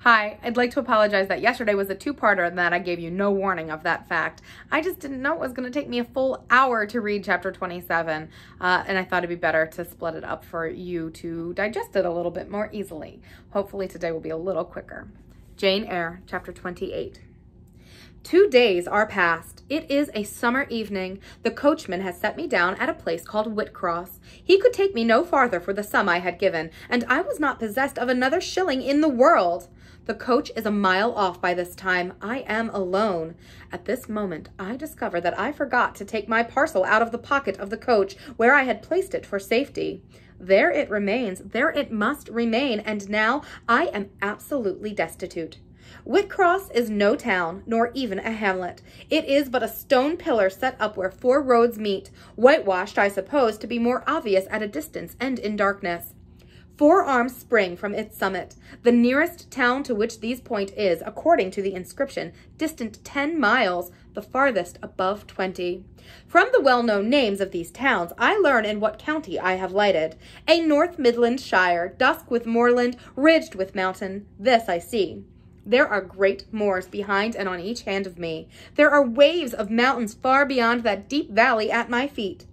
Hi, I'd like to apologize that yesterday was a two-parter and that I gave you no warning of that fact. I just didn't know it was going to take me a full hour to read chapter 27, and I thought it'd be better to split it up for you to digest it a little bit more easily. Hopefully today will be a little quicker. Jane Eyre, chapter 28. 2 days are past. It is a summer evening. The coachman has set me down at a place called Whitcross. He could take me no farther for the sum I had given, and I was not possessed of another shilling in the world. The coach is a mile off by this time. I am alone. At this moment, I discover that I forgot to take my parcel out of the pocket of the coach where I had placed it for safety. There it remains. There it must remain, and now I am absolutely destitute. Whitcross is no town, nor even a hamlet. It is but a stone pillar set up where 4 roads meet, whitewashed, I suppose, to be more obvious at a distance and in darkness. 4 arms spring from its summit. The nearest town to which these point is, according to the inscription, distant 10 miles, the farthest above 20. From the well-known names of these towns, I learn in what county I have lighted. A North Midland shire, dusk with moorland, ridged with mountain. This I see. There are great moors behind and on each hand of me. There are waves of mountains far beyond that deep valley at my feet.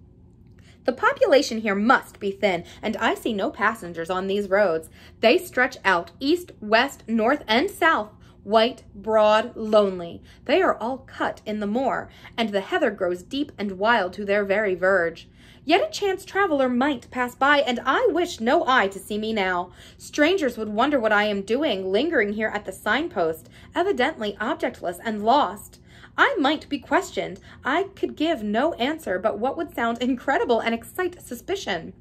The population here must be thin, and I see no passengers on these roads. They stretch out east, west, north, and south, white, broad, lonely. They are all cut in the moor, and the heather grows deep and wild to their very verge. Yet a chance traveler might pass by, and I wish no eye to see me now. Strangers would wonder what I am doing, lingering here at the signpost, evidently objectless and lost. I might be questioned. I could give no answer but what would sound incredible and excite suspicion.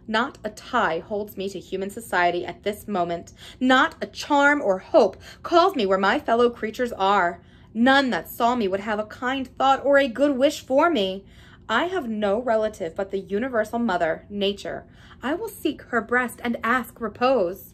Not a tie holds me to human society at this moment. Not a charm or hope calls me where my fellow creatures are. None that saw me would have a kind thought or a good wish for me. I have no relative but the universal mother, nature. I will seek her breast and ask repose.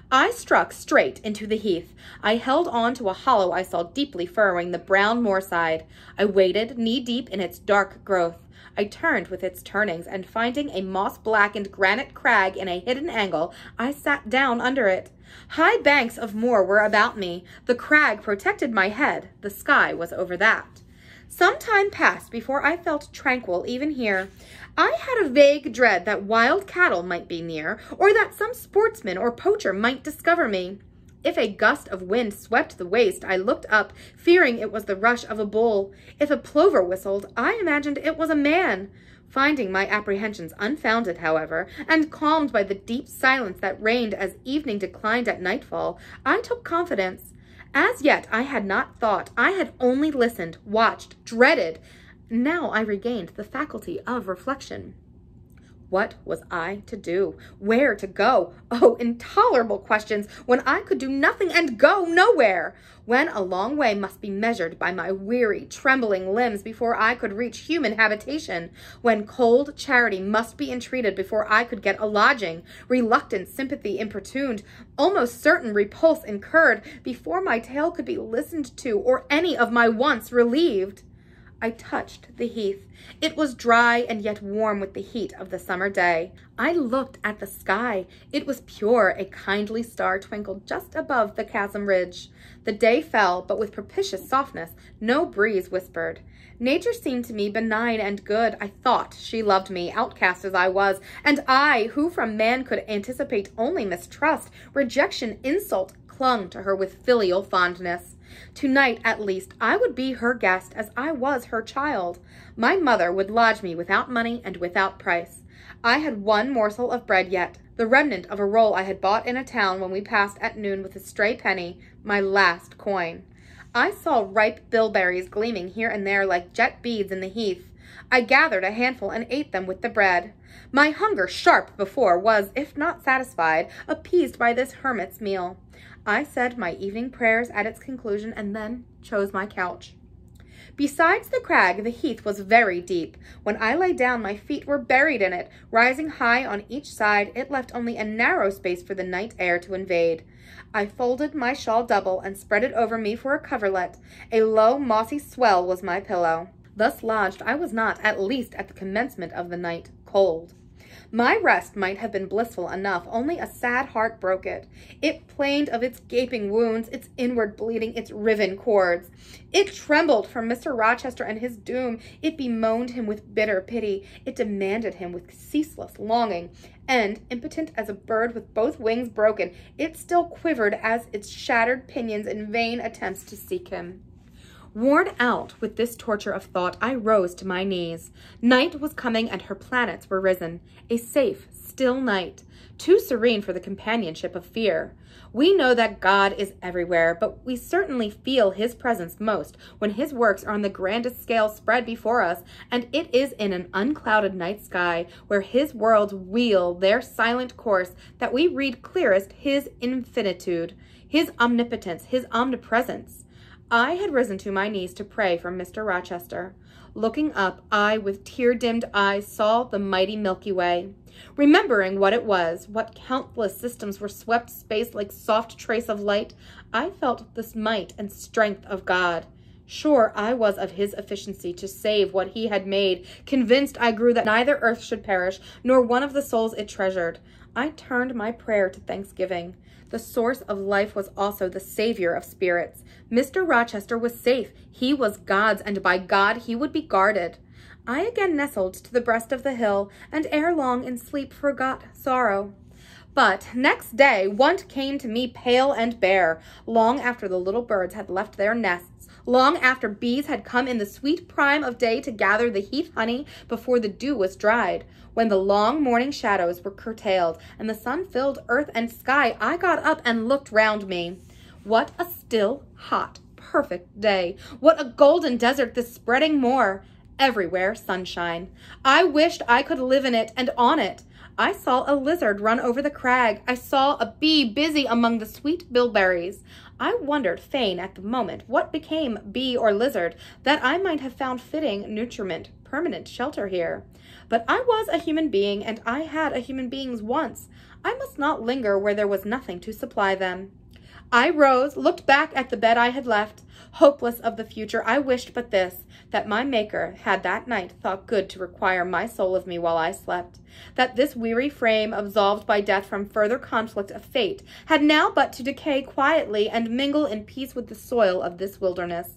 I struck straight into the heath. I held on to a hollow I saw deeply furrowing the brown moorside. I waded knee-deep in its dark growth. I turned with its turnings, and finding a moss-blackened granite crag in a hidden angle, I sat down under it. High banks of moor were about me. The crag protected my head. The sky was over that. Some time passed before I felt tranquil even here. I had a vague dread that wild cattle might be near, or that some sportsman or poacher might discover me. If a gust of wind swept the waste, I looked up, fearing it was the rush of a bull. If a plover whistled, I imagined it was a man. Finding my apprehensions unfounded, however, and calmed by the deep silence that reigned as evening declined at nightfall, I took confidence. As yet I had not thought. I had only listened, watched, dreaded. Now I regained the faculty of reflection. What was I to do? Where to go? Oh, intolerable questions, when I could do nothing and go nowhere, when a long way must be measured by my weary, trembling limbs before I could reach human habitation, when cold charity must be entreated before I could get a lodging, reluctant sympathy importuned, almost certain repulse incurred before my tale could be listened to or any of my wants relieved. I touched the heath. It was dry and yet warm with the heat of the summer day. I looked at the sky. It was pure. A kindly star twinkled just above the chasm ridge. The day fell, but with propitious softness. No breeze whispered. Nature seemed to me benign and good. I thought she loved me, outcast as I was, and I, who from man could anticipate only mistrust, rejection, insult, clung to her with filial fondness. Tonight, at least, I would be her guest as I was her child. My mother would lodge me without money and without price. I had one morsel of bread yet, the remnant of a roll I had bought in a town when we passed at noon with a stray penny, my last coin. I saw ripe bilberries gleaming here and there like jet beads in the heath. I gathered a handful and ate them with the bread. My hunger, sharp before, was, if not satisfied, appeased by this hermit's meal. I said my evening prayers at its conclusion and then chose my couch. Besides the crag, the heath was very deep. When I lay down, my feet were buried in it. Rising high on each side, it left only a narrow space for the night air to invade. I folded my shawl double and spread it over me for a coverlet. A low, mossy swell was my pillow. Thus lodged, I was not, at least at the commencement of the night, cold. My rest might have been blissful enough, only a sad heart broke it. It plained of its gaping wounds, its inward bleeding, its riven cords. It trembled for Mr. Rochester and his doom. It bemoaned him with bitter pity. It demanded him with ceaseless longing. And, impotent as a bird with both wings broken, it still quivered as its shattered pinions in vain attempts to seek him. Worn out with this torture of thought, I rose to my knees. Night was coming and her planets were risen. A safe, still night, too serene for the companionship of fear. We know that God is everywhere, but we certainly feel his presence most when his works are on the grandest scale spread before us, and it is in an unclouded night sky where his worlds wheel their silent course that we read clearest his infinitude, his omnipotence, his omnipresence. I had risen to my knees to pray for Mr. Rochester. Looking up, I, with tear-dimmed eyes, saw the mighty Milky Way. Remembering what it was, what countless systems were swept space like soft trace of light, I felt this might and strength of God. Sure I was of his efficiency to save what he had made, convinced I grew that neither earth should perish, nor one of the souls it treasured. I turned my prayer to thanksgiving. The source of life was also the savior of spirits. Mr. Rochester was safe. He was God's, and by God he would be guarded. I again nestled to the breast of the hill, and ere long in sleep forgot sorrow. But next day want came to me pale and bare, long after the little birds had left their nests, long after bees had come in the sweet prime of day to gather the heath honey before the dew was dried. When the long morning shadows were curtailed and the sun filled earth and sky, I got up and looked round me. What a still, hot, perfect day. What a golden desert this spreading moor. Everywhere sunshine. I wished I could live in it and on it. I saw a lizard run over the crag. I saw a bee busy among the sweet bilberries. I wondered fain at the moment what became bee or lizard, that I might have found fitting nutriment, permanent shelter here. But I was a human being, and I had a human being's wants. I must not linger where there was nothing to supply them. I rose, looked back at the bed I had left. Hopeless of the future, I wished but this, that my Maker had that night thought good to require my soul of me while I slept, that this weary frame, absolved by death from further conflict of fate, had now but to decay quietly and mingle in peace with the soil of this wilderness.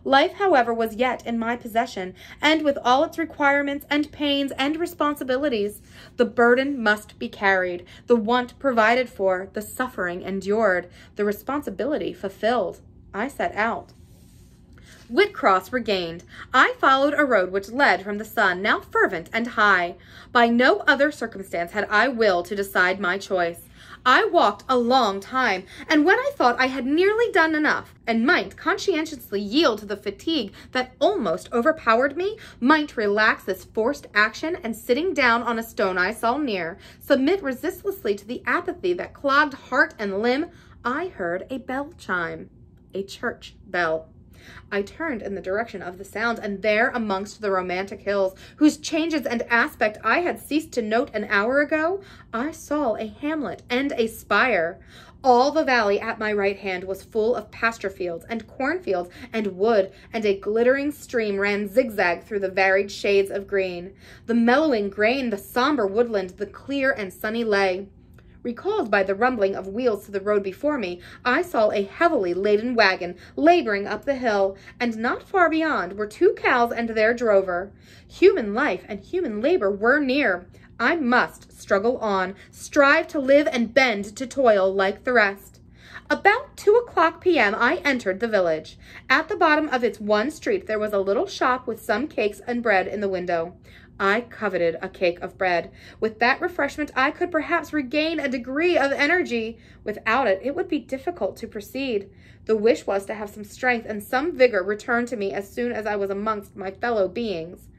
Life, however, was yet in my possession, and with all its requirements and pains and responsibilities, the burden must be carried, the want provided for, the suffering endured, the responsibility fulfilled. I set out. Whitcross regained, I followed a road which led from the sun, now fervent and high. By no other circumstance had I will to decide my choice. I walked a long time, and when I thought I had nearly done enough, and might conscientiously yield to the fatigue that almost overpowered me, might relax this forced action, and sitting down on a stone I saw near, submit resistlessly to the apathy that clogged heart and limb, I heard a bell chime, a church bell. I turned in the direction of the sound, and there amongst the romantic hills, whose changes and aspect I had ceased to note an hour ago, I saw a hamlet and a spire. All the valley at my right hand was full of pasture fields and cornfields and wood, and a glittering stream ran zigzag through the varied shades of green. The mellowing grain, the somber woodland, the clear and sunny lay. Recalled by the rumbling of wheels to the road before me, I saw a heavily laden wagon laboring up the hill, and not far beyond were 2 cows and their drover. Human life and human labor were near. I must struggle on, strive to live and bend to toil like the rest. About 2:00 p.m. I entered the village. At the bottom of its one street there was a little shop with some cakes and bread in the window. I coveted a cake of bread. With that refreshment I could perhaps regain a degree of energy. Without it, it would be difficult to proceed. The wish was to have some strength and some vigor return to me as soon as I was amongst my fellow beings.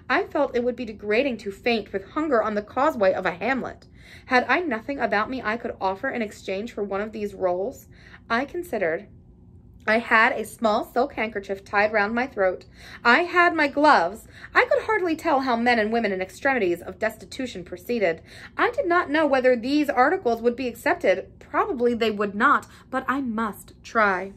I felt it would be degrading to faint with hunger on the causeway of a hamlet. Had I nothing about me I could offer in exchange for one of these rolls? I considered. I had a small silk handkerchief tied round my throat. I had my gloves. I could hardly tell how men and women in extremities of destitution proceeded. I did not know whether these articles would be accepted. Probably they would not, but I must try.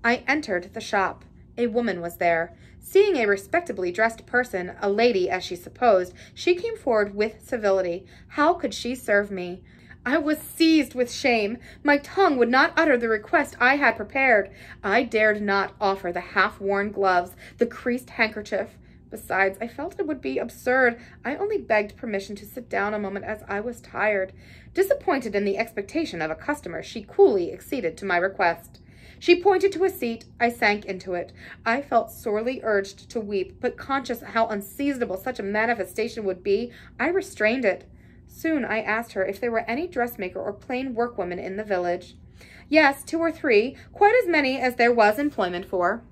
I entered the shop. A woman was there. Seeing a respectably dressed person, a lady as she supposed, she came forward with civility. How could she serve me? I was seized with shame. My tongue would not utter the request I had prepared. I dared not offer the half-worn gloves, the creased handkerchief. Besides, I felt it would be absurd. I only begged permission to sit down a moment as I was tired. Disappointed in the expectation of a customer, she coolly acceded to my request. She pointed to a seat. I sank into it. I felt sorely urged to weep, but conscious how unseasonable such a manifestation would be, I restrained it. Soon I asked her if there were any dressmaker or plain workwoman in the village. Yes, 2 or 3, quite as many as there was employment for.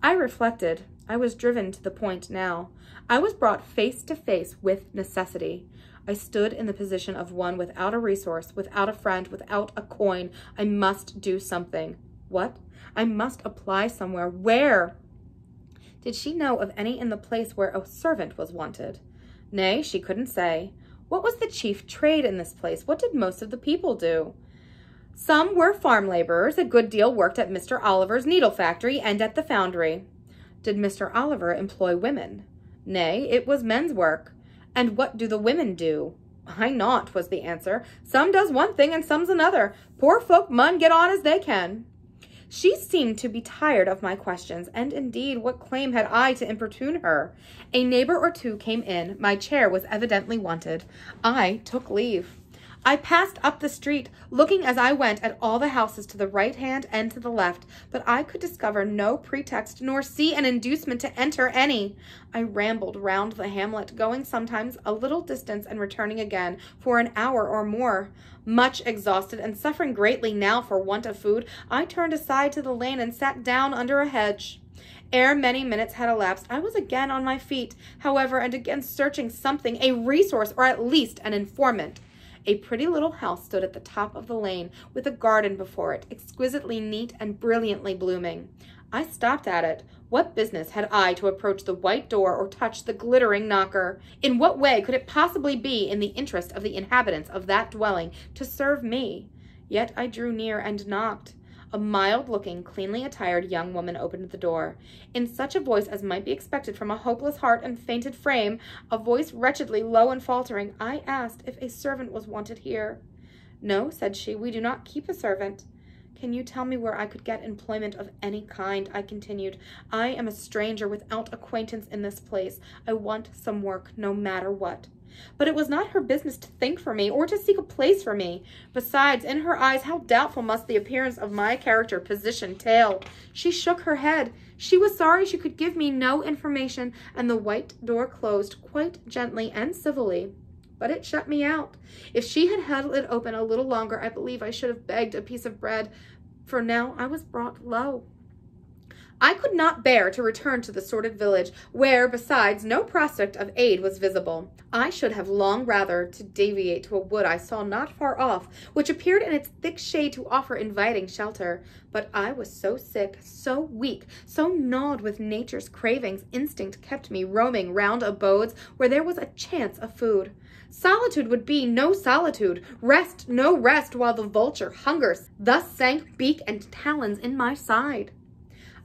I reflected. I was driven to the point now. I was brought face to face with necessity. I stood in the position of one without a resource, without a friend, without a coin. I must do something. What? I must apply somewhere. Where? Did she know of any in the place where a servant was wanted? Nay, she couldn't say. What was the chief trade in this place? What did most of the people do? Some were farm laborers. A good deal worked at Mr. Oliver's needle factory and at the foundry. Did Mr. Oliver employ women? Nay, it was men's work. And what do the women do? I not, was the answer. Some does one thing and some's another. Poor folk mun get on as they can. She seemed to be tired of my questions, and indeed, what claim had I to importune her? A neighbor or two came in. My chair was evidently wanted. I took leave. I passed up the street, looking as I went at all the houses to the right hand and to the left, but I could discover no pretext nor see an inducement to enter any. I rambled round the hamlet, going sometimes a little distance and returning again for an hour or more. Much exhausted and suffering greatly now for want of food, I turned aside to the lane and sat down under a hedge. Ere many minutes had elapsed, I was again on my feet, however, and again searching something, a resource or at least an informant. A pretty little house stood at the top of the lane, with a garden before it, exquisitely neat and brilliantly blooming. I stopped at it. What business had I to approach the white door or touch the glittering knocker? In what way could it possibly be in the interest of the inhabitants of that dwelling to serve me? Yet I drew near and knocked. A mild-looking, cleanly attired young woman opened the door. In such a voice as might be expected from a hopeless heart and fainted frame, a voice wretchedly low and faltering, I asked if a servant was wanted here. No, said she, we do not keep a servant. Can you tell me where I could get employment of any kind? I continued. I am a stranger without acquaintance in this place. I want some work, no matter what. But it was not her business to think for me, or to seek a place for me. Besides, in her eyes, how doubtful must the appearance of my character, position, tale. She shook her head. She was sorry she could give me no information, and the white door closed quite gently and civilly. But it shut me out. If she had held it open a little longer, I believe I should have begged a piece of bread, for now I was brought low. I could not bear to return to the sordid village, where, besides, no prospect of aid was visible. I should have long rather to deviate to a wood I saw not far off, which appeared in its thick shade to offer inviting shelter. But I was so sick, so weak, so gnawed with nature's cravings, instinct kept me roaming round abodes where there was a chance of food. Solitude would be no solitude, rest no rest, while the vulture, hunger, thus sank beak and talons in my side.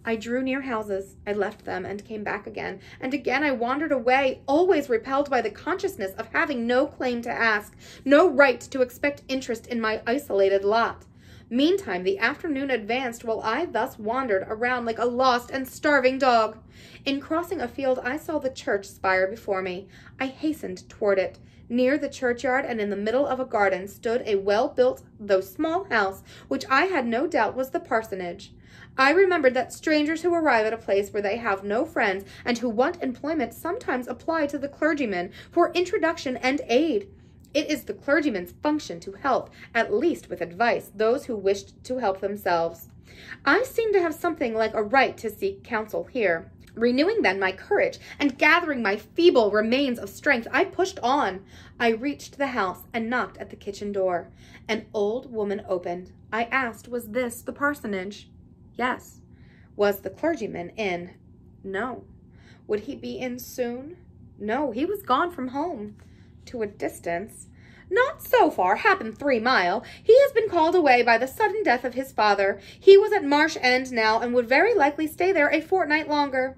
I drew near houses, I left them, and came back again, and again I wandered away, always repelled by the consciousness of having no claim to ask, no right to expect interest in my isolated lot. Meantime, the afternoon advanced while I thus wandered around like a lost and starving dog. In crossing a field, I saw the church spire before me. I hastened toward it. Near the churchyard and in the middle of a garden stood a well-built, though small house, which I had no doubt was the parsonage. I remembered that strangers who arrive at a place where they have no friends and who want employment sometimes apply to the clergyman for introduction and aid. It is the clergyman's function to help, at least with advice, those who wished to help themselves. I seemed to have something like a right to seek counsel here. Renewing then my courage and gathering my feeble remains of strength, I pushed on. I reached the house and knocked at the kitchen door. An old woman opened. I asked, was this the parsonage? Yes. Was the clergyman in? No. Would he be in soon? No, he was gone from home. To a distance. Not so far, happen 3 mile. He has been called away by the sudden death of his father. He was at Marsh End now, and would very likely stay there a fortnight longer.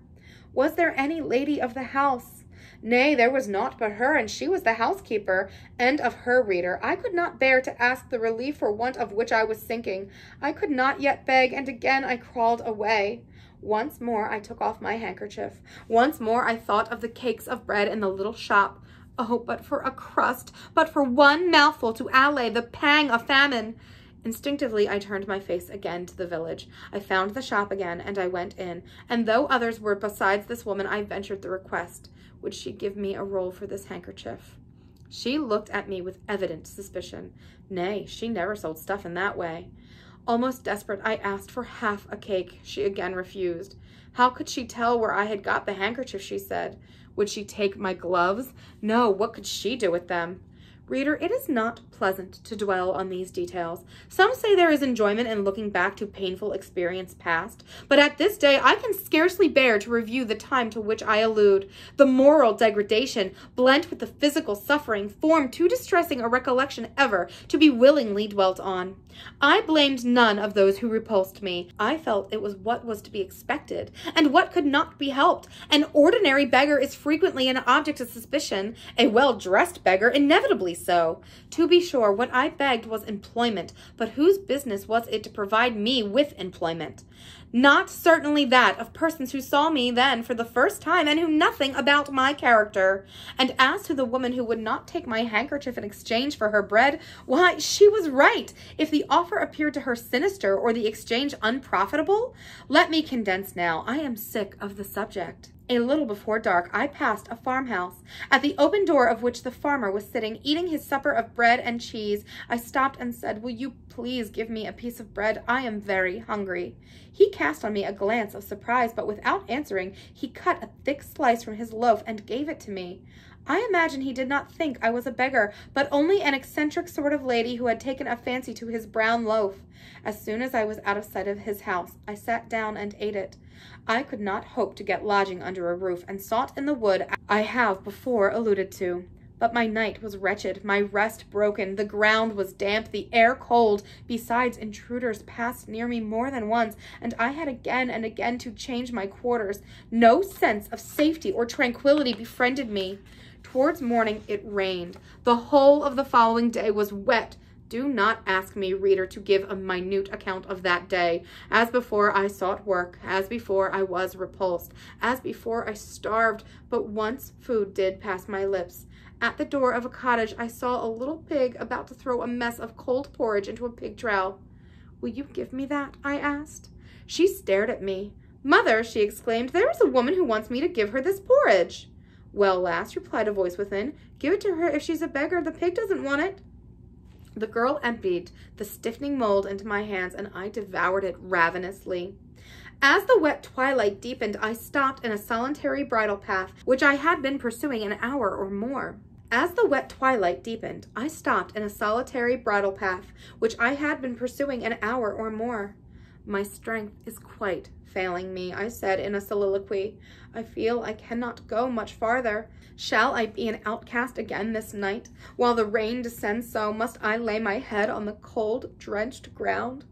Was there any lady of the house? Nay, there was naught but her, and she was the housekeeper. And of her, reader, I could not bear to ask the relief for want of which I was sinking. I could not yet beg, and again I crawled away. Once more I took off my handkerchief. Once more I thought of the cakes of bread in the little shop. Oh, but for a crust, but for one mouthful to allay the pang of famine. Instinctively, I turned my face again to the village. I found the shop again, and I went in, and though others were besides this woman, I ventured the request. Would she give me a roll for this handkerchief? She looked at me with evident suspicion. Nay, she never sold stuff in that way. Almost desperate, I asked for half a cake. She again refused. How could she tell where I had got the handkerchief, she said. Would she take my gloves? No, what could she do with them? Reader, it is not pleasant to dwell on these details. Some say there is enjoyment in looking back to painful experience past, but at this day I can scarcely bear to review the time to which I allude. The moral degradation, blent with the physical suffering, formed too distressing a recollection ever to be willingly dwelt on. I blamed none of those who repulsed me. I felt it was what was to be expected, and what could not be helped. An ordinary beggar is frequently an object of suspicion, a well-dressed beggar inevitably so. To be sure, what I begged was employment, but whose business was it to provide me with employment? Not certainly that of persons who saw me then for the first time and knew nothing about my character. And as to the woman who would not take my handkerchief in exchange for her bread, why, she was right. If the offer appeared to her sinister or the exchange unprofitable, let me condense now. I am sick of the subject. A little before dark, I passed a farmhouse, at the open door of which the farmer was sitting, eating his supper of bread and cheese. I stopped and said, "Will you please give me a piece of bread? I am very hungry." He cast on me a glance of surprise, but without answering, he cut a thick slice from his loaf and gave it to me. I imagine he did not think I was a beggar, but only an eccentric sort of lady who had taken a fancy to his brown loaf. As soon as I was out of sight of his house, I sat down and ate it. I could not hope to get lodging under a roof, and sought in the wood I have before alluded to. But my night was wretched, my rest broken, the ground was damp, the air cold. Besides, intruders passed near me more than once, and I had again and again to change my quarters. No sense of safety or tranquillity befriended me. Towards morning it rained. The whole of the following day was wet. Do not ask me, reader, to give a minute account of that day. As before, I sought work. As before, I was repulsed. As before, I starved. But once food did pass my lips. At the door of a cottage, I saw a little pig about to throw a mess of cold porridge into a pig trough. "Will you give me that?" I asked. She stared at me. "Mother," she exclaimed, "there is a woman who wants me to give her this porridge." "Well, lass," replied a voice within, "give it to her if she's a beggar. The pig doesn't want it." The girl emptied the stiffening mold into my hands, and I devoured it ravenously. As the wet twilight deepened, I stopped in a solitary bridle path, which I had been pursuing an hour or more. As the wet twilight deepened, I stopped in a solitary bridle path, which I had been pursuing an hour or more. "My strength is quite failing me," I said in a soliloquy. "I feel I cannot go much farther. Shall I be an outcast again this night? While the rain descends so, must I lay my head on the cold, drenched ground?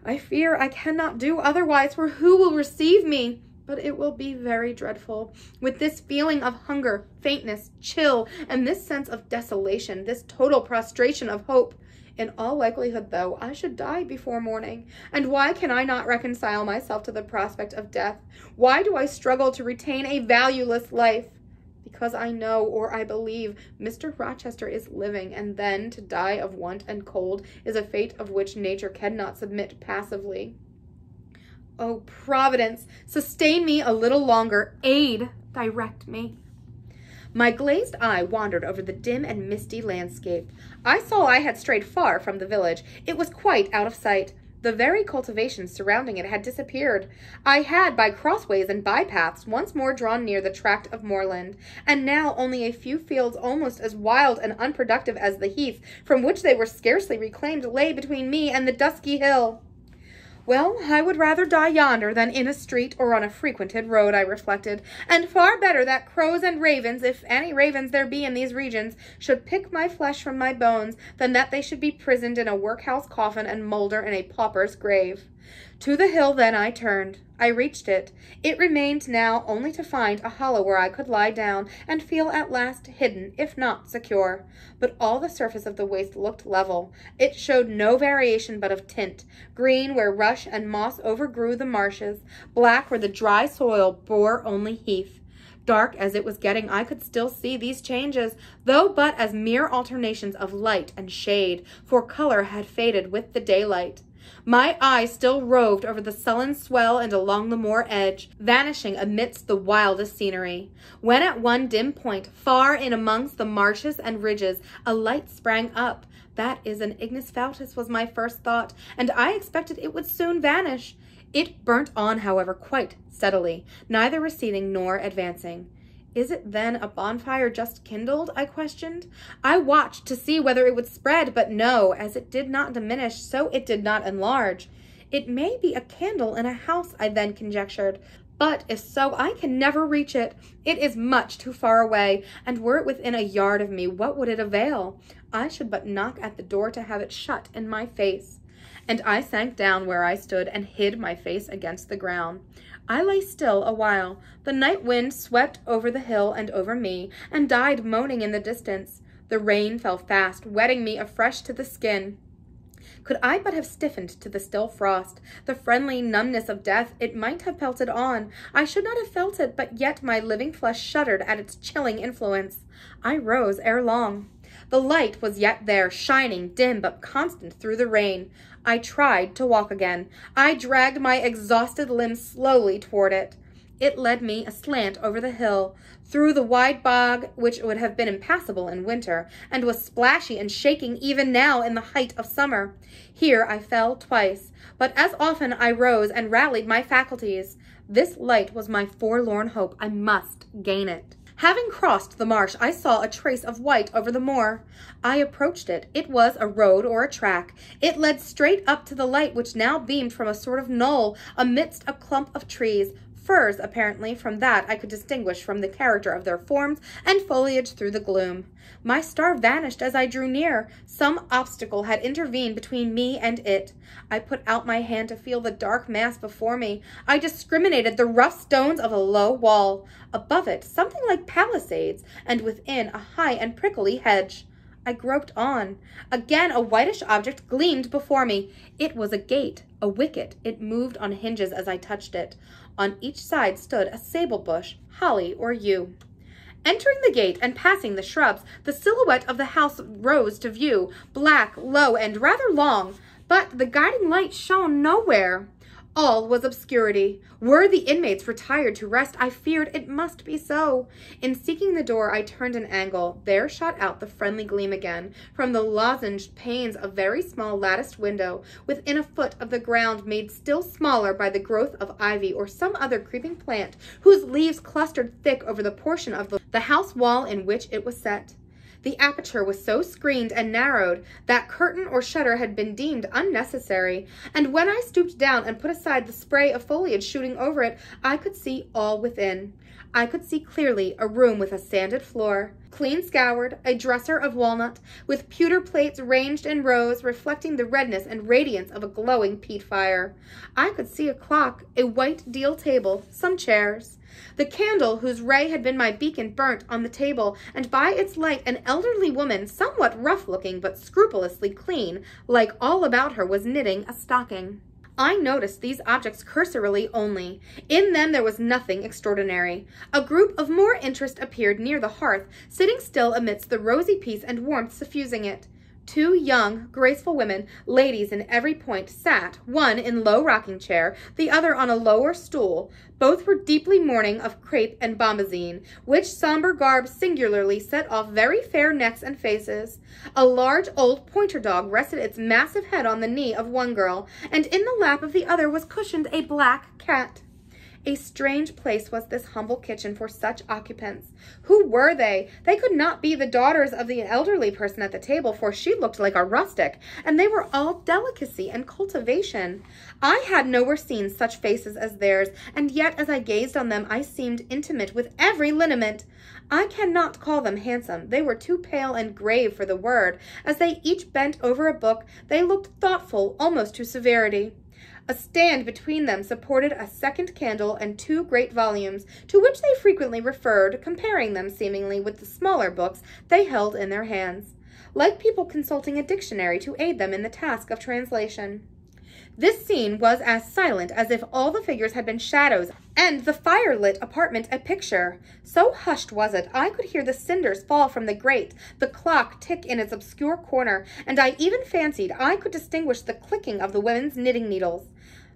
I fear I cannot do otherwise, for who will receive me? But it will be very dreadful. With this feeling of hunger, faintness, chill, and this sense of desolation, this total prostration of hope. In all likelihood, though, I should die before morning. And why can I not reconcile myself to the prospect of death? Why do I struggle to retain a valueless life? Because I know, or I believe, Mr. Rochester is living, and then to die of want and cold is a fate of which nature cannot submit passively. Oh, Providence, sustain me a little longer. Aid, direct me." My glazed eye wandered over the dim and misty landscape. I saw I had strayed far from the village. It was quite out of sight. The very cultivation surrounding it had disappeared. I had, by crossways and bypaths, once more drawn near the tract of moorland, and now only a few fields almost as wild and unproductive as the heath, from which they were scarcely reclaimed, lay between me and the dusky hill. Well, I would rather die yonder than in a street or on a frequented road, I reflected, and far better that crows and ravens, if any ravens there be in these regions, should pick my flesh from my bones, than that they should be prisoned in a workhouse coffin and moulder in a pauper's grave. To the hill then I turned. I reached it. It remained now only to find a hollow where I could lie down and feel at last hidden, if not secure. But all the surface of the waste looked level. It showed no variation but of tint, green where rush and moss overgrew the marshes, black where the dry soil bore only heath. Dark as it was getting, I could still see these changes, though but as mere alternations of light and shade, for color had faded with the daylight. My eye still roved over the sullen swell and along the moor edge, vanishing amidst the wildest scenery. When at one dim point, far in amongst the marshes and ridges, a light sprang up. That is an ignis fatuus was my first thought, and I expected it would soon vanish. It burnt on, however, quite steadily, neither receding nor advancing. Is it then a bonfire just kindled? I questioned. I watched to see whether it would spread, but no, as it did not diminish, so it did not enlarge. It may be a candle in a house, I then conjectured. But if so, I can never reach it. It is much too far away, and were it within a yard of me, what would it avail? I should but knock at the door to have it shut in my face. And I sank down where I stood and hid my face against the ground. I lay still a while. The night wind swept over the hill and over me, and died moaning in the distance. The rain fell fast, wetting me afresh to the skin. Could I but have stiffened to the still frost, the friendly numbness of death, it might have pelted on. I should not have felt it, but yet my living flesh shuddered at its chilling influence. I rose ere long. The light was yet there, shining, dim, but constant through the rain. I tried to walk again. I dragged my exhausted limbs slowly toward it. It led me aslant over the hill, through the wide bog, which would have been impassable in winter, and was splashy and shaking even now in the height of summer. Here I fell twice, but as often I rose and rallied my faculties. This light was my forlorn hope. I must gain it. Having crossed the marsh, I saw a trace of white over the moor. I approached it. It was a road or a track. It led straight up to the light, which now beamed from a sort of knoll amidst a clump of trees, firs apparently, from that I could distinguish from the character of their forms and foliage through the gloom. My star vanished as I drew near. Some obstacle had intervened between me and it. I put out my hand to feel the dark mass before me. I discriminated the rough stones of a low wall. Above it, something like palisades, and within a high and prickly hedge. I groped on. Again a whitish object gleamed before me. It was a gate, a wicket. It moved on hinges as I touched it. On each side stood a sable bush, holly or yew. Entering the gate and passing the shrubs, the silhouette of the house rose to view, black, low, and rather long, but the guiding light shone nowhere. All was obscurity. Were the inmates retired to rest, I feared it must be so. In seeking the door, I turned an angle. There shot out the friendly gleam again. From the lozenged panes, a very small latticed window, within a foot of the ground, made still smaller by the growth of ivy or some other creeping plant, whose leaves clustered thick over the portion of the house wall in which it was set. The aperture was so screened and narrowed that curtain or shutter had been deemed unnecessary, and when I stooped down and put aside the spray of foliage shooting over it, I could see all within. I could see clearly a room with a sanded floor, clean scoured, a dresser of walnut, with pewter plates ranged in rows, reflecting the redness and radiance of a glowing peat fire. I could see a clock, a white deal table, some chairs. The candle, whose ray had been my beacon, burnt on the table, and by its light an elderly woman, somewhat rough-looking but scrupulously clean, like all about her, was knitting a stocking. I noticed these objects cursorily only. In them there was nothing extraordinary. A group of more interest appeared near the hearth, sitting still amidst the rosy peace and warmth suffusing it. Two young, graceful women, ladies in every point, sat, one in low rocking chair, the other on a lower stool. Both were deeply mourning of crape and bombazine, which somber garb singularly set off very fair necks and faces. A large old pointer dog rested its massive head on the knee of one girl, and in the lap of the other was cushioned a black cat. A strange place was this humble kitchen for such occupants. Who were they? They could not be the daughters of the elderly person at the table, for she looked like a rustic, and they were all delicacy and cultivation. I had nowhere seen such faces as theirs, and yet as I gazed on them I seemed intimate with every lineament. I cannot call them handsome. They were too pale and grave for the word. As they each bent over a book, they looked thoughtful almost to severity. A stand between them supported a second candle and 2 great volumes, to which they frequently referred, comparing them seemingly with the smaller books they held in their hands, like people consulting a dictionary to aid them in the task of translation. This scene was as silent as if all the figures had been shadows and the fire-lit apartment a picture. So hushed was it, I could hear the cinders fall from the grate, the clock tick in its obscure corner, and I even fancied I could distinguish the clicking of the women's knitting needles.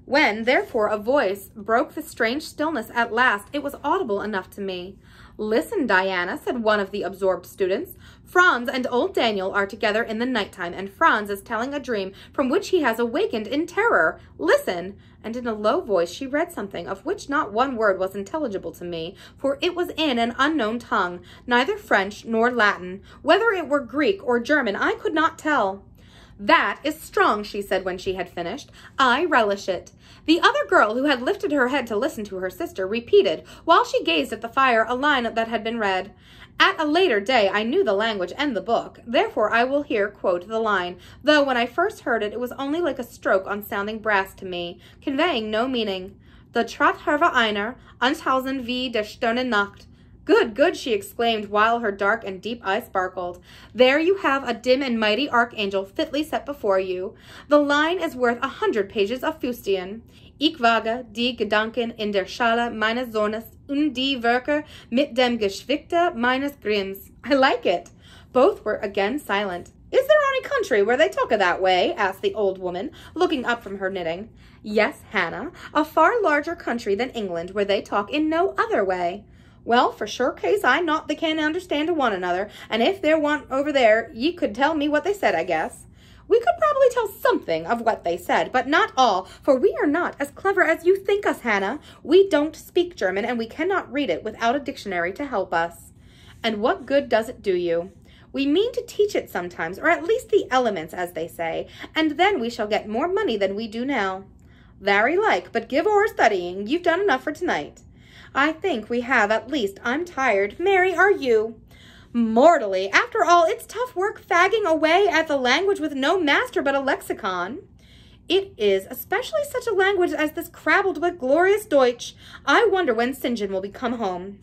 When, therefore, a voice broke the strange stillness at last, it was audible enough to me. "Listen, Diana," said one of the absorbed students. "Franz and old Daniel are together in the nighttime, and Franz is telling a dream from which he has awakened in terror. Listen!" And in a low voice she read something of which not one word was intelligible to me, for it was in an unknown tongue, neither French nor Latin. Whether it were Greek or German I could not tell. "That is strong," she said when she had finished. "I relish it." The other girl, who had lifted her head to listen to her sister, repeated, while she gazed at the fire, a line that had been read. At a later day I knew the language and the book, therefore I will here quote the line, though when I first heard it, it was only like a stroke on sounding brass to me, conveying no meaning. "The trat herve einer, anshausen wie der Sterne Nacht." "Good, good," she exclaimed, while her dark and deep eyes sparkled. "There you have a dim and mighty archangel fitly set before you. The line is worth 100 pages of fustian. Ich wage die Gedanken in der Schale meines Sohnes und die Werke mit dem Geschwichte meines Grimms." "I like it." Both were again silent. "Is there any country where they talk that way?" asked the old woman, looking up from her knitting. "Yes, Hannah, a far larger country than England, where they talk in no other way." "Well, for sure case I not they can understand one another, and if there want over there, ye could tell me what they said, I guess." "We could probably tell something of what they said, but not all, for we are not as clever as you think us, Hannah. We don't speak German, and we cannot read it without a dictionary to help us." "And what good does it do you?" "We mean to teach it sometimes, or at least the elements, as they say, and then we shall get more money than we do now." "Very like, but give o'er studying. You've done enough for tonight." "I think we have, at least. I'm tired. Mary, are you?" "Mortally. After all, it's tough work fagging away at the language with no master but a lexicon." "It is, especially such a language as this crabbled but glorious Deutsch. I wonder when St. John will be come home."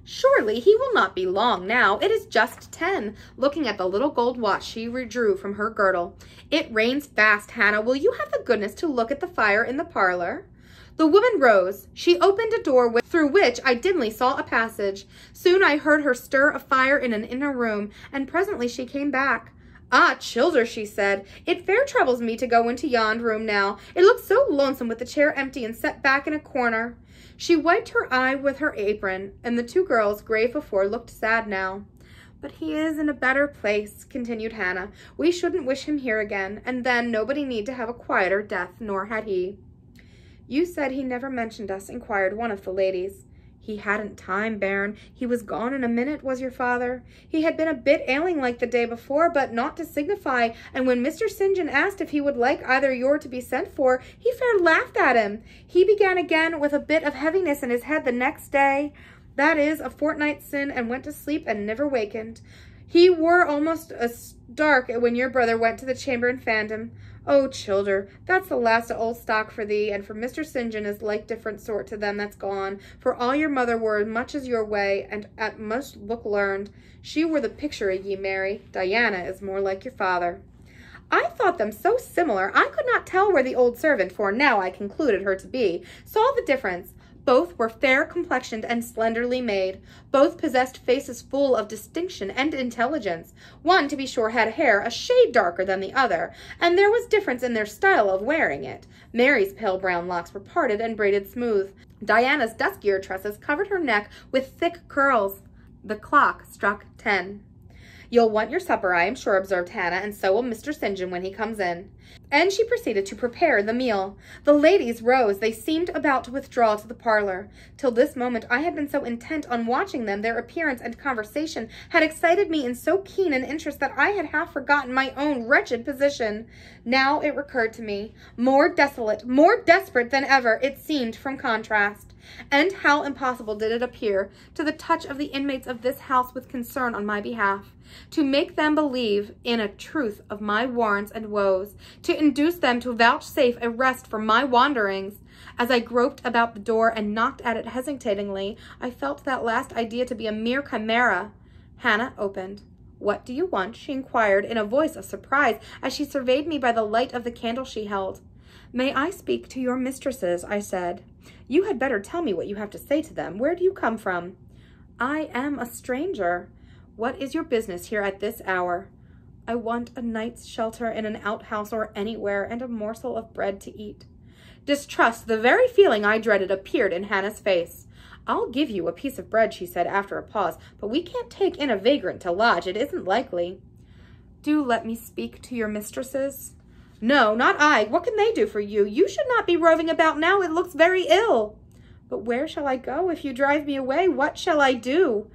"Surely he will not be long now. It is just 10, looking at the little gold watch she withdrew from her girdle. "It rains fast, Hannah. Will you have the goodness to look at the fire in the parlor?" The woman rose. She opened a door through which I dimly saw a passage. Soon I heard her stir a fire in an inner room, and presently she came back. "Ah, childer," she said, "it fair troubles me to go into yond room now. It looks so lonesome with the chair empty and set back in a corner." She wiped her eye with her apron, and the 2 girls, grave before, looked sad now. "But he is in a better place," continued Hannah. "We shouldn't wish him here again, and then nobody need to have a quieter death, nor had he." "You said he never mentioned us," inquired one of the ladies. "He hadn't time, bairn. He was gone in a minute, was your father. He had been a bit ailing like the day before, but not to signify, and when Mr. St. John asked if he would like either your to be sent for, he fair laughed at him. He began again with a bit of heaviness in his head the next day, that is, a fortnight sin, and went to sleep and never wakened. He were almost as dark when your brother went to the chamber and fanned him. Oh, childer, that's the last of old stock for thee, and for Mr. St. John is like different sort to them that's gone, for all your mother were as much as your way, and at most look learned. She were the picture of ye, Mary. Diana is more like your father." I thought them so similar, I could not tell where the old servant, for now I concluded her to be, saw the difference. Both were fair-complexioned and slenderly made. Both possessed faces full of distinction and intelligence. One, to be sure, had hair a shade darker than the other, and there was difference in their style of wearing it. Mary's pale brown locks were parted and braided smooth. Diana's duskier tresses covered her neck with thick curls. The clock struck 10. "You'll want your supper, I am sure," observed Hannah, "and so will Mr. St. John when he comes in." And she proceeded to prepare the meal. The ladies rose. They seemed about to withdraw to the parlor. Till this moment I had been so intent on watching them, their appearance and conversation had excited me in so keen an interest that I had half forgotten my own wretched position. Now it recurred to me, more desolate, more desperate than ever, it seemed, from contrast. And how impossible did it appear to the touch of the inmates of this house with concern on my behalf. to make them believe in a truth of my warrants and woes, to induce them to vouchsafe a rest for my wanderings. As I groped about the door and knocked at it hesitatingly, I felt that last idea to be a mere chimera. Hannah opened. "What do you want?" she inquired in a voice of surprise as she surveyed me by the light of the candle she held. "May I speak to your mistresses?" I said. "You had better tell me what you have to say to them. Where do you come from?" "I am a stranger." "What is your business here at this hour?" "I want a night's shelter in an outhouse or anywhere, and a morsel of bread to eat." Distrust, the very feeling I dreaded, appeared in Hannah's face. "I'll give you a piece of bread," she said after a pause, "but we can't take in a vagrant to lodge. It isn't likely." "Do let me speak to your mistresses." "No, not I. What can they do for you? You should not be roving about now. It looks very ill." "But where shall I go if you drive me away? What shall I do?"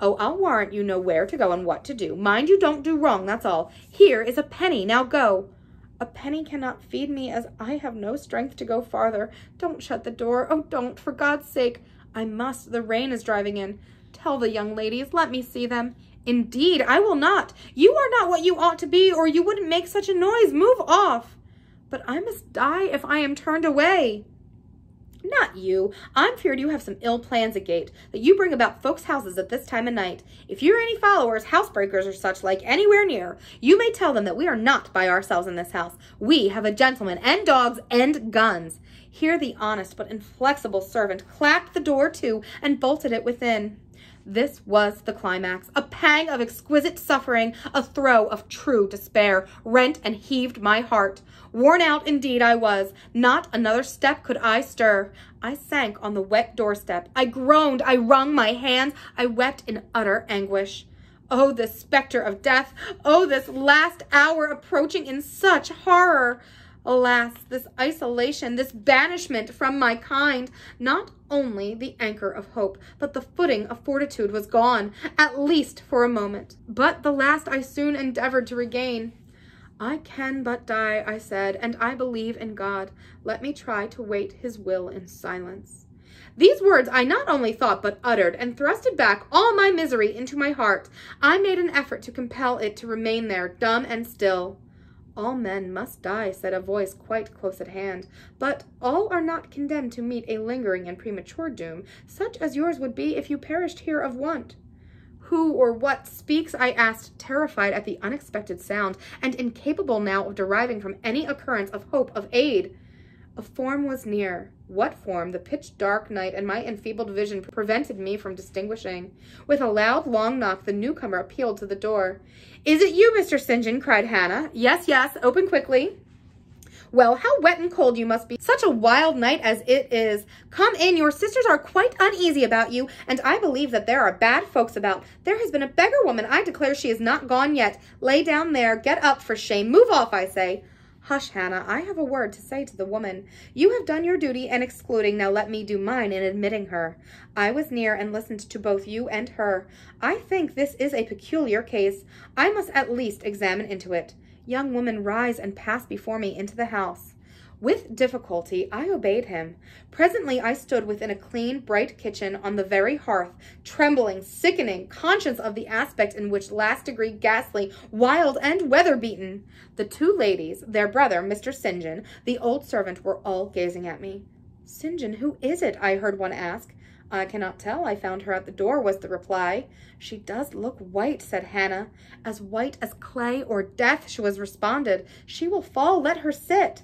"Oh, I'll warrant you know where to go and what to do. Mind you don't do wrong, that's all. Here is a penny. Now go." "A penny cannot feed me, as I have no strength to go farther. Don't shut the door. Oh, don't, for God's sake." "I must. The rain is driving in." "Tell the young ladies. Let me see them." "Indeed, I will not. You are not what you ought to be, or you wouldn't make such a noise. Move off." "But I must die if I am turned away." "Not you. I'm feared you have some ill plans agate, that you bring about folks' houses at this time of night. If you're any followers, housebreakers or such like, anywhere near, you may tell them that we are not by ourselves in this house. We have a gentleman and dogs and guns." Here the honest but inflexible servant clapped the door to and bolted it within. This was the climax. A pang of exquisite suffering, a throe of true despair, rent and heaved my heart. Worn out indeed I was. Not another step could I stir. I sank on the wet doorstep. I groaned. I wrung my hands. I wept in utter anguish. Oh, this specter of death! Oh, this last hour approaching in such horror! Alas, this isolation, this banishment from my kind, not only the anchor of hope, but the footing of fortitude was gone, at least for a moment. But the last I soon endeavored to regain. "I can but die," I said, "and I believe in God. Let me try to wait his will in silence." These words I not only thought but uttered, and thrusted back all my misery into my heart. I made an effort to compel it to remain there, dumb and still. "All men must die," said a voice quite close at hand, "but all are not condemned to meet a lingering and premature doom, such as yours would be if you perished here of want." "Who or what speaks?" I asked, terrified at the unexpected sound, and incapable now of deriving from any occurrence of hope of aid. A form was near. What form? The pitch-dark night and my enfeebled vision prevented me from distinguishing. With a loud, long knock, the newcomer appealed to the door. "Is it you, Mr. St. John?" cried Hannah. "Yes, yes. Open quickly." "Well, how wet and cold you must be. Such a wild night as it is. Come in. Your sisters are quite uneasy about you, and I believe that there are bad folks about. There has been a beggar woman. I declare she is not gone yet. Lay down there. Get up, for shame. Move off, I say." "Hush, Hannah. I have a word to say to the woman. You have done your duty in excluding. Now let me do mine in admitting her. I was near and listened to both you and her. I think this is a peculiar case. I must at least examine into it. Young woman, rise and pass before me into the house." With difficulty, I obeyed him. Presently, I stood within a clean, bright kitchen on the very hearth, trembling, sickening, conscious of the aspect in which last degree ghastly, wild, and weather-beaten. The two ladies, their brother, Mr. St. John, the old servant, were all gazing at me. "St. John, who is it?" I heard one ask. "I cannot tell. I found her at the door," was the reply. "She does look white," said Hannah. "As white as clay or death," she was responded. "She will fall. Let her sit."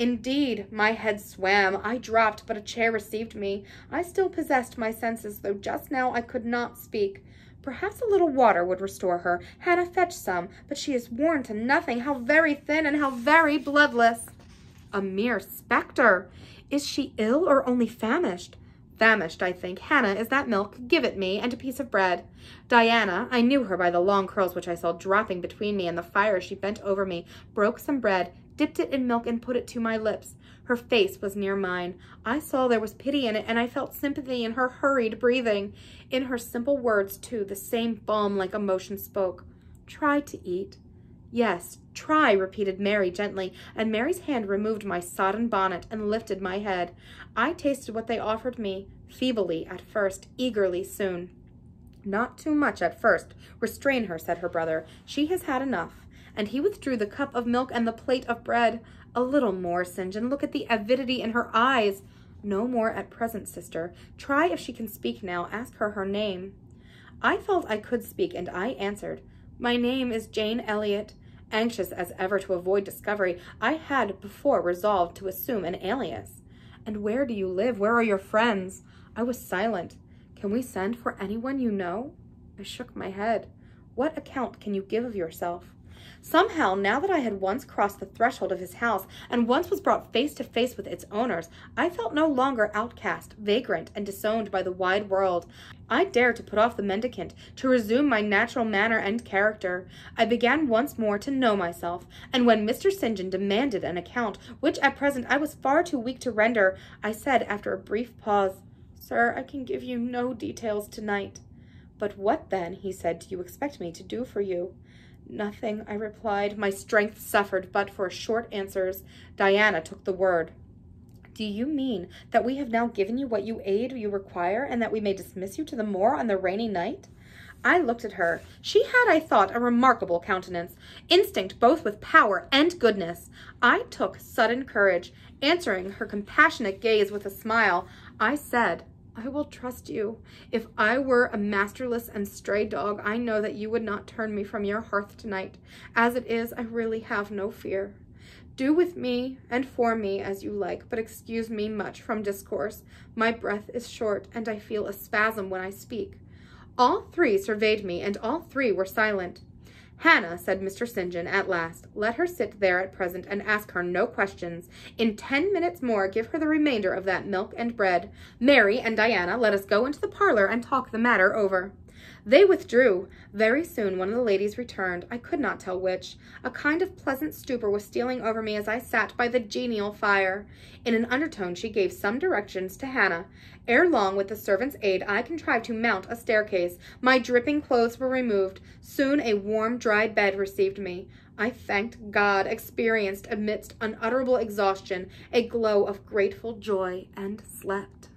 Indeed, my head swam. I dropped, but a chair received me. I still possessed my senses, though just now I could not speak. Perhaps a little water would restore her. Hannah, fetch some, but she is worn to nothing. How very thin and how very bloodless. A mere spectre. Is she ill or only famished? Famished, I think. Hannah, is that milk? Give it me, and a piece of bread. Diana, I knew her by the long curls which I saw dropping between me and the fire. She bent over me, broke some bread, dipped it in milk, and put it to my lips. Her face was near mine. I saw there was pity in it, and I felt sympathy in her hurried breathing. In her simple words, too, the same balm-like emotion spoke. "Try to eat." "Yes, try," repeated Mary gently, and Mary's hand removed my sodden bonnet and lifted my head. I tasted what they offered me, feebly at first, eagerly soon. Not too much at first. Restrain her, said her brother. She has had enough. And he withdrew the cup of milk and the plate of bread. A little more, St. John. Look at the avidity in her eyes. No more at present, sister. Try if she can speak now. Ask her her name. I felt I could speak, and I answered, My name is Jane Elliot. Anxious as ever to avoid discovery, I had before resolved to assume an alias. And where do you live? Where are your friends? I was silent. Can we send for anyone you know? I shook my head. What account can you give of yourself? Somehow, now that I had once crossed the threshold of his house and once was brought face to face with its owners, I felt no longer outcast, vagrant, and disowned by the wide world. I dared to put off the mendicant, to resume my natural manner and character. I began once more to know myself, and when Mr. St. John demanded an account, which at present I was far too weak to render, I said after a brief pause, Sir, I can give you no details tonight. But what then, he said, do you expect me to do for you? Nothing, I replied. My strength suffered but for short answers. Diana took the word. Do you mean that we have now given you what aid you require, and that we may dismiss you to the moor on the rainy night? I looked at her. She had, I thought, a remarkable countenance, instinct both with power and goodness. I took sudden courage. Answering her compassionate gaze with a smile, I said, I will trust you. If I were a masterless and stray dog, I know that you would not turn me from your hearth tonight. As it is, I really have no fear. Do with me and for me as you like, but excuse me much from discourse. My breath is short, and I feel a spasm when I speak. All three surveyed me, and all three were silent. Hannah, said Mr. St. John at last, let her sit there at present and ask her no questions. In 10 minutes more give her the remainder of that milk and bread. Mary and Diana, let us go into the parlor and talk the matter over. They withdrew. Very soon one of the ladies returned. I could not tell which. A kind of pleasant stupor was stealing over me as I sat by the genial fire. In an undertone she gave some directions to Hannah. Ere long, with the servant's aid, I contrived to mount a staircase. My dripping clothes were removed. Soon a warm, dry bed received me. I thanked God, experienced amidst unutterable exhaustion a glow of grateful joy, and slept.